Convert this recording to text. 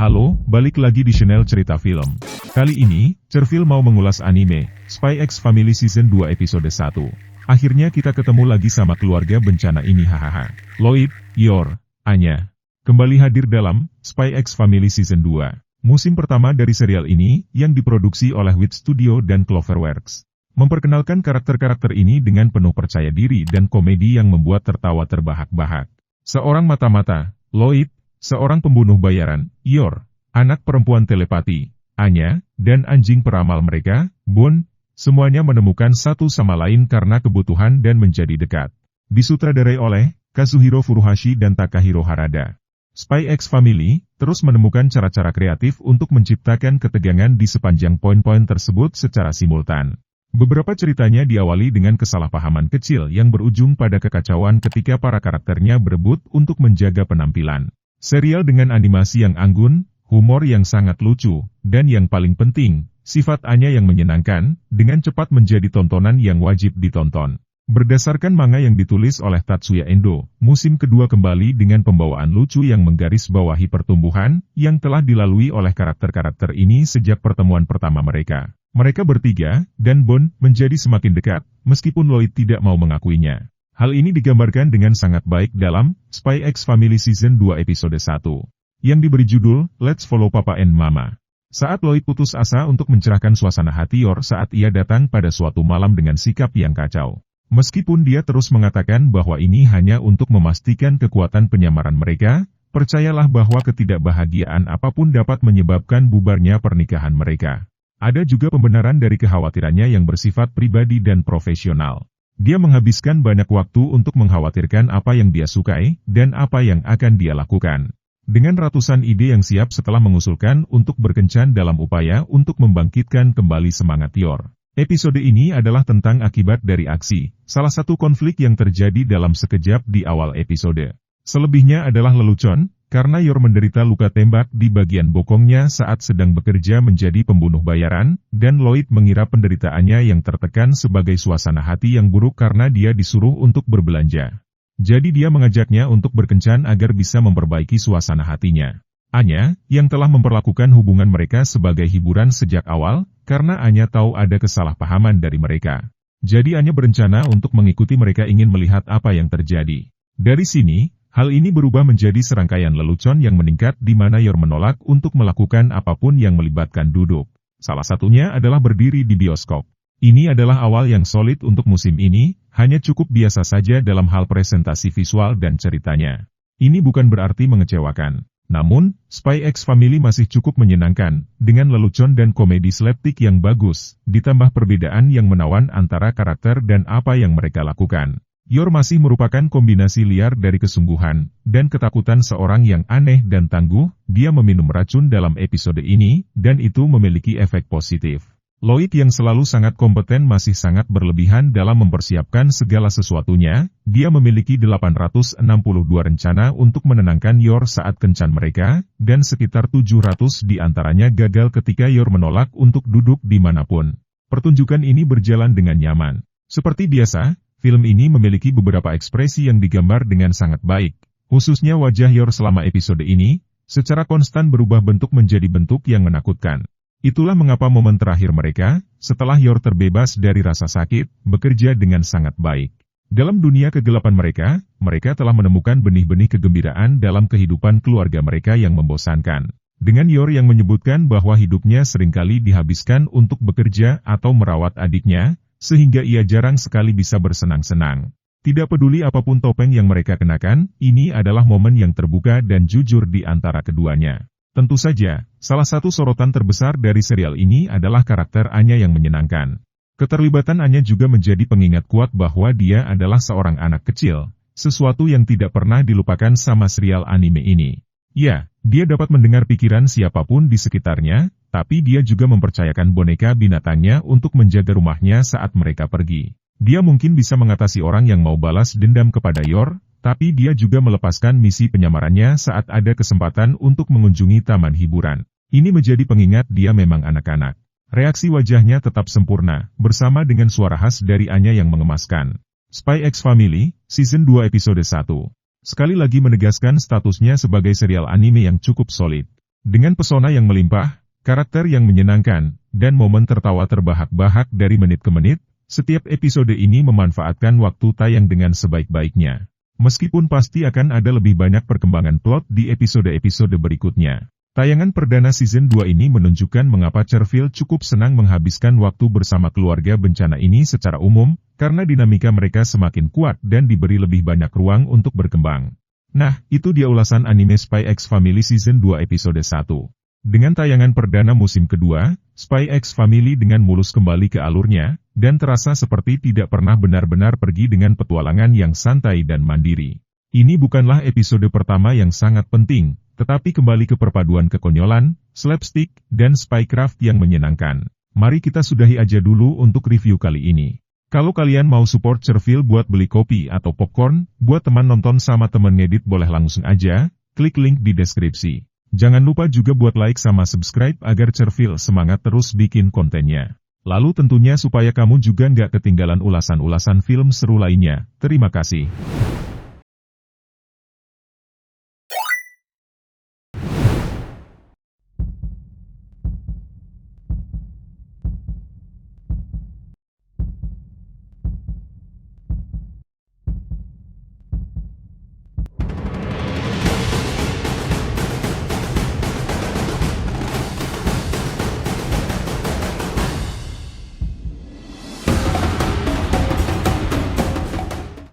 Halo, balik lagi di channel Cerita Film. Kali ini, Cerfil mau mengulas anime, Spy X Family Season 2 Episode 1. Akhirnya kita ketemu lagi sama keluarga bencana ini hahaha. Lloyd, Yor, Anya. Kembali hadir dalam, Spy X Family Season 2. Musim pertama dari serial ini, yang diproduksi oleh Wit Studio dan Cloverworks. Memperkenalkan karakter-karakter ini dengan penuh percaya diri dan komedi yang membuat tertawa terbahak-bahak. Seorang mata-mata, Lloyd, seorang pembunuh bayaran, Yor, anak perempuan telepati, Anya, dan anjing peramal mereka, Bon, semuanya menemukan satu sama lain karena kebutuhan dan menjadi dekat. Disutradarai oleh Kazuhiro Furuhashi dan Takahiro Harada. Spy X Family terus menemukan cara-cara kreatif untuk menciptakan ketegangan di sepanjang poin-poin tersebut secara simultan. Beberapa ceritanya diawali dengan kesalahpahaman kecil yang berujung pada kekacauan ketika para karakternya berebut untuk menjaga penampilan. Serial dengan animasi yang anggun, humor yang sangat lucu, dan yang paling penting, sifat Anya yang menyenangkan, dengan cepat menjadi tontonan yang wajib ditonton. Berdasarkan manga yang ditulis oleh Tatsuya Endo, musim kedua kembali dengan pembawaan lucu yang menggarisbawahi pertumbuhan, yang telah dilalui oleh karakter-karakter ini sejak pertemuan pertama mereka. Mereka bertiga, dan Bon, menjadi semakin dekat, meskipun Lloyd tidak mau mengakuinya. Hal ini digambarkan dengan sangat baik dalam Spy X Family Season 2 Episode 1, yang diberi judul Let's Follow Papa and Mama. Saat Lloyd putus asa untuk mencerahkan suasana hati Yor saat ia datang pada suatu malam dengan sikap yang kacau. Meskipun dia terus mengatakan bahwa ini hanya untuk memastikan kekuatan penyamaran mereka, percayalah bahwa ketidakbahagiaan apapun dapat menyebabkan bubarnya pernikahan mereka. Ada juga pembenaran dari kekhawatirannya yang bersifat pribadi dan profesional. Dia menghabiskan banyak waktu untuk mengkhawatirkan apa yang dia sukai, dan apa yang akan dia lakukan. Dengan ratusan ide yang siap setelah mengusulkan untuk berkencan dalam upaya untuk membangkitkan kembali semangat Yor. Episode ini adalah tentang akibat dari aksi, salah satu konflik yang terjadi dalam sekejap di awal episode. Selebihnya adalah lelucon, karena Yor menderita luka tembak di bagian bokongnya saat sedang bekerja menjadi pembunuh bayaran, dan Lloyd mengira penderitaannya yang tertekan sebagai suasana hati yang buruk karena dia disuruh untuk berbelanja. Jadi dia mengajaknya untuk berkencan agar bisa memperbaiki suasana hatinya. Anya, yang telah memperlakukan hubungan mereka sebagai hiburan sejak awal, karena Anya tahu ada kesalahpahaman dari mereka. Jadi Anya berencana untuk mengikuti mereka ingin melihat apa yang terjadi. Dari sini, hal ini berubah menjadi serangkaian lelucon yang meningkat di mana Yor menolak untuk melakukan apapun yang melibatkan duduk. Salah satunya adalah berdiri di bioskop. Ini adalah awal yang solid untuk musim ini, hanya cukup biasa saja dalam hal presentasi visual dan ceritanya. Ini bukan berarti mengecewakan. Namun, Spy X Family masih cukup menyenangkan, dengan lelucon dan komedi slapstick yang bagus, ditambah perbedaan yang menawan antara karakter dan apa yang mereka lakukan. Yor masih merupakan kombinasi liar dari kesungguhan dan ketakutan seorang yang aneh dan tangguh. Dia meminum racun dalam episode ini, dan itu memiliki efek positif. Lloyd yang selalu sangat kompeten masih sangat berlebihan dalam mempersiapkan segala sesuatunya. Dia memiliki 862 rencana untuk menenangkan Yor saat kencan mereka, dan sekitar 700 di antaranya gagal ketika Yor menolak untuk duduk dimanapun. Pertunjukan ini berjalan dengan nyaman. Seperti biasa, film ini memiliki beberapa ekspresi yang digambar dengan sangat baik, khususnya wajah Yor selama episode ini, secara konstan berubah bentuk menjadi bentuk yang menakutkan. Itulah mengapa momen terakhir mereka, setelah Yor terbebas dari rasa sakit, bekerja dengan sangat baik. Dalam dunia kegelapan mereka, mereka telah menemukan benih-benih kegembiraan dalam kehidupan keluarga mereka yang membosankan. Dengan Yor yang menyebutkan bahwa hidupnya seringkali dihabiskan untuk bekerja atau merawat adiknya, sehingga ia jarang sekali bisa bersenang-senang. Tidak peduli apapun topeng yang mereka kenakan, ini adalah momen yang terbuka dan jujur di antara keduanya. Tentu saja, salah satu sorotan terbesar dari serial ini adalah karakter Anya yang menyenangkan. Keterlibatan Anya juga menjadi pengingat kuat bahwa dia adalah seorang anak kecil, sesuatu yang tidak pernah dilupakan sama serial anime ini. Ya, dia dapat mendengar pikiran siapapun di sekitarnya, tapi dia juga mempercayakan boneka binatangnya untuk menjaga rumahnya saat mereka pergi. Dia mungkin bisa mengatasi orang yang mau balas dendam kepada Yor, tapi dia juga melepaskan misi penyamarannya saat ada kesempatan untuk mengunjungi taman hiburan. Ini menjadi pengingat dia memang anak-anak. Reaksi wajahnya tetap sempurna, bersama dengan suara khas dari Anya yang mengemaskan. Spy X Family, Season 2 Episode 1. Sekali lagi menegaskan statusnya sebagai serial anime yang cukup solid. Dengan pesona yang melimpah, karakter yang menyenangkan, dan momen tertawa terbahak-bahak dari menit ke menit, setiap episode ini memanfaatkan waktu tayang dengan sebaik-baiknya. Meskipun pasti akan ada lebih banyak perkembangan plot di episode-episode berikutnya. Tayangan perdana season 2 ini menunjukkan mengapa Cherfield cukup senang menghabiskan waktu bersama keluarga bencana ini secara umum, karena dinamika mereka semakin kuat dan diberi lebih banyak ruang untuk berkembang. Nah, itu dia ulasan anime Spy X Family Season 2 episode 1. Dengan tayangan perdana musim kedua, Spy X Family dengan mulus kembali ke alurnya, dan terasa seperti tidak pernah benar-benar pergi dengan petualangan yang santai dan mandiri. Ini bukanlah episode pertama yang sangat penting, tetapi kembali ke perpaduan kekonyolan, slapstick, dan spycraft yang menyenangkan. Mari kita sudahi aja dulu untuk review kali ini. Kalau kalian mau support Cherfield buat beli kopi atau popcorn, buat teman nonton sama teman ngedit boleh langsung aja, klik link di deskripsi. Jangan lupa juga buat like sama subscribe agar Cherfield semangat terus bikin kontennya. Lalu tentunya supaya kamu juga nggak ketinggalan ulasan-ulasan film seru lainnya. Terima kasih.